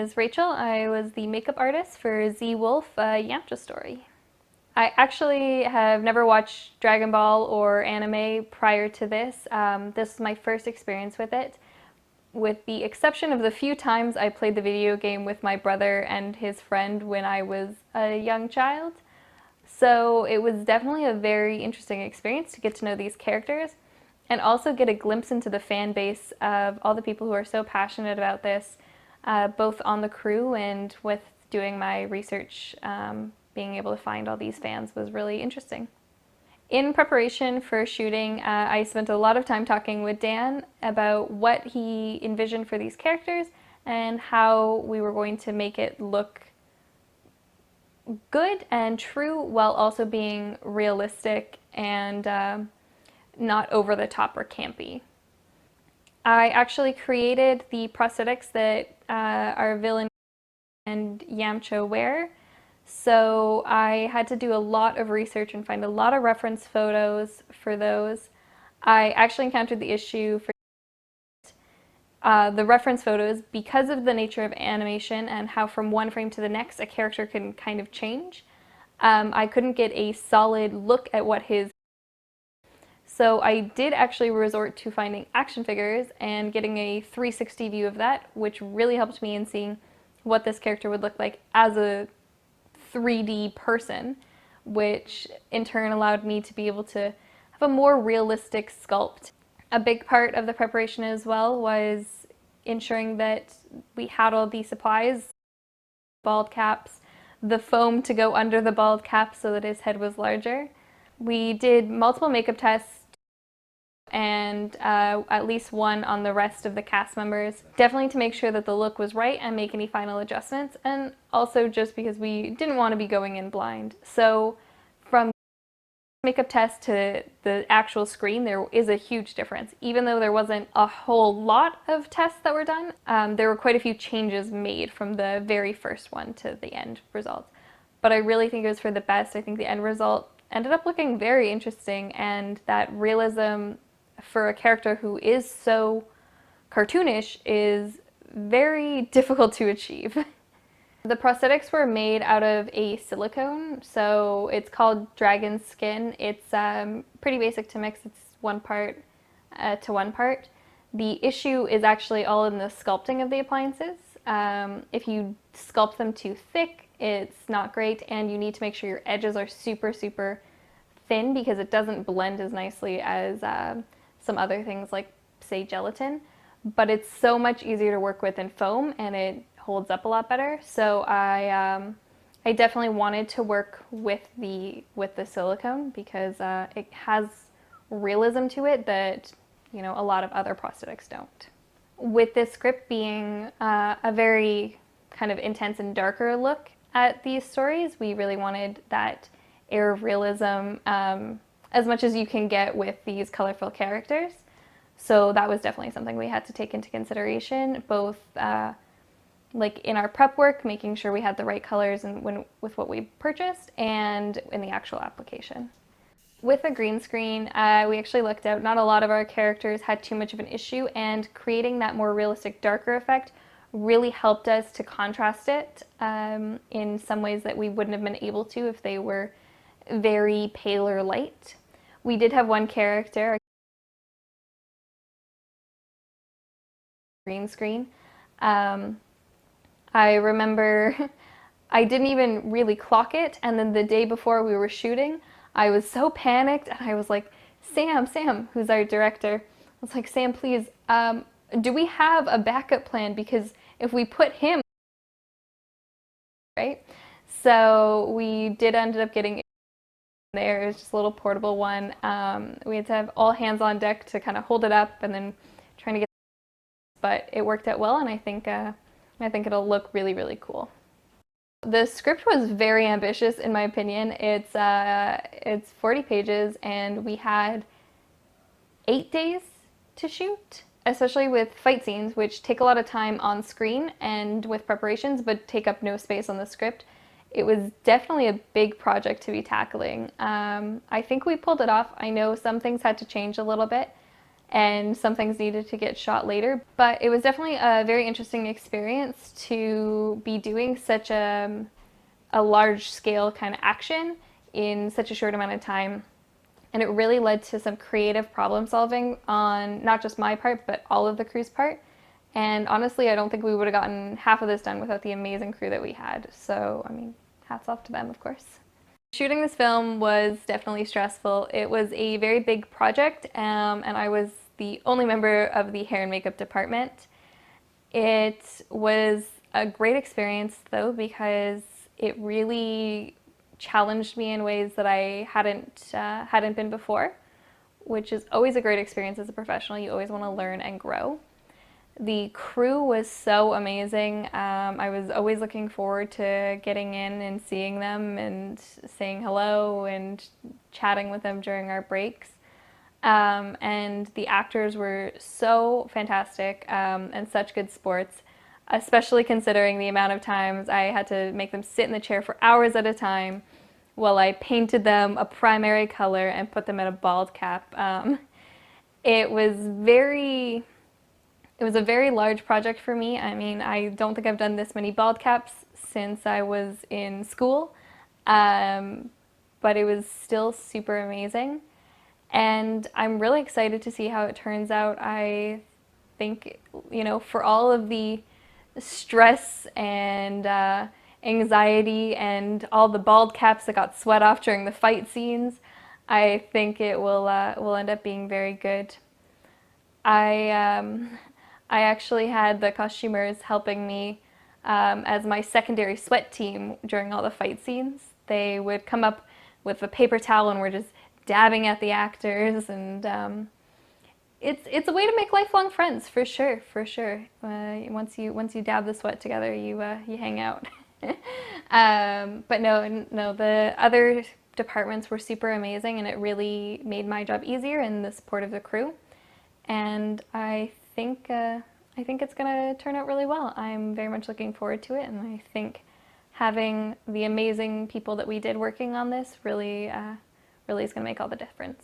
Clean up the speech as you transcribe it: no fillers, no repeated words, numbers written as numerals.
is Rachel. I was the makeup artist for ZWolf, Yamcha story. I actually have never watched Dragon Ball or anime prior to this. This was my first experience with it, with the exception of the few times I played the video game with my brother and his friend when I was a young child. So it was definitely a very interesting experience to get to know these characters and also get a glimpse into the fan base of all the people who are so passionate about this, both on the crew and with doing my research. Being able to find all these fans was really interesting. In preparation for shooting, I spent a lot of time talking with Dan about what he envisioned for these characters and how we were going to make it look good and true while also being realistic and not over the top or campy. I actually created the prosthetics that our villain and Yamcha wear. So I had to do a lot of research and find a lot of reference photos for those. I actually encountered the issue for the reference photos because of the nature of animation and how from one frame to the next a character can kind of change. I couldn't get a solid look at what his... So I did actually resort to finding action figures and getting a 360 view of that, which really helped me in seeing what this character would look like as a 3D person, which in turn allowed me to be able to have a more realistic sculpt. A big part of the preparation as well was ensuring that we had all the supplies, bald caps, the foam to go under the bald cap so that his head was larger. We did multiple makeup tests and at least one on the rest of the cast members, definitely to make sure that the look was right and make any final adjustments, and also just because we didn't want to be going in blind. So from makeup test to the actual screen, there is a huge difference. Even though there wasn't a whole lot of tests that were done, there were quite a few changes made from the very first one to the end result. But I really think it was for the best. I think the end result ended up looking very interesting, and that realism for a character who is so cartoonish is very difficult to achieve. The prosthetics were made out of a silicone, so it's called dragon skin. It's pretty basic to mix. It's 1 part to 1 part. The issue is actually all in the sculpting of the appliances. If you sculpt them too thick, it's not great, and you need to make sure your edges are super, super thin because it doesn't blend as nicely as some other things like, say, gelatin. But it's so much easier to work with in foam, and it holds up a lot better. So I definitely wanted to work with the silicone because it has realism to it that, you know, a lot of other prosthetics don't. With this script being a very kind of intense and darker look at these stories, we really wanted that air of realism as much as you can get with these colorful characters. So that was definitely something we had to take into consideration, both like in our prep work, making sure we had the right colors and with what we purchased, and in the actual application. With a green screen, we actually looked out. Not a lot of our characters had too much of an issue, and creating that more realistic, darker effect really helped us to contrast it in some ways that we wouldn't have been able to if they were very pale or light. We did have one character, green screen. I remember I didn't even really clock it, and then the day before we were shooting, I was so panicked, and I was like, Sam, who's our director, I was like, Sam, please, do we have a backup plan? Because if we put him, right? So we did end up getting there. It was just a little portable one. We had to have all hands on deck to kind of hold it up and then trying to get, but it worked out well, and I think it'll look really, really cool. The script was very ambitious in my opinion. It's 40 pages, and we had 8 days to shoot, especially with fight scenes, which take a lot of time on screen and with preparations, but take up no space on the script. It was definitely a big project to be tackling. I think we pulled it off. I know some things had to change a little bit, and some things needed to get shot later. But it was definitely a very interesting experience to be doing such a large scale kind of action in such a short amount of time. And it really led to some creative problem solving on not just my part, but all of the crew's part. And honestly, I don't think we would have gotten half of this done without the amazing crew that we had. So, I mean, hats off to them, of course. Shooting this film was definitely stressful. It was a very big project, and I was the only member of the hair and makeup department. It was a great experience, though, because it really challenged me in ways that I hadn't been before, which is always a great experience as a professional. You always want to learn and grow. The crew was so amazing. I was always looking forward to getting in and seeing them and saying hello and chatting with them during our breaks. And the actors were so fantastic and such good sports, especially considering the amount of times I had to make them sit in the chair for hours at a time while I painted them a primary color and put them in a bald cap. It was a very large project for me. I mean, I don't think I've done this many bald caps since I was in school, but it was still super amazing. And I'm really excited to see how it turns out. I think, you know, for all of the stress and anxiety and all the bald caps that got sweat off during the fight scenes, I think it will end up being very good. I actually had the costumers helping me as my secondary sweat team during all the fight scenes. They would come up with a paper towel and we're just dabbing at the actors, and it's a way to make lifelong friends for sure. Once you dab the sweat together, you hang out. But no, the other departments were super amazing, and it really made my job easier and the support of the crew. And I think it's gonna turn out really well. I'm very much looking forward to it, and I think having the amazing people that we did working on this really is gonna make all the difference.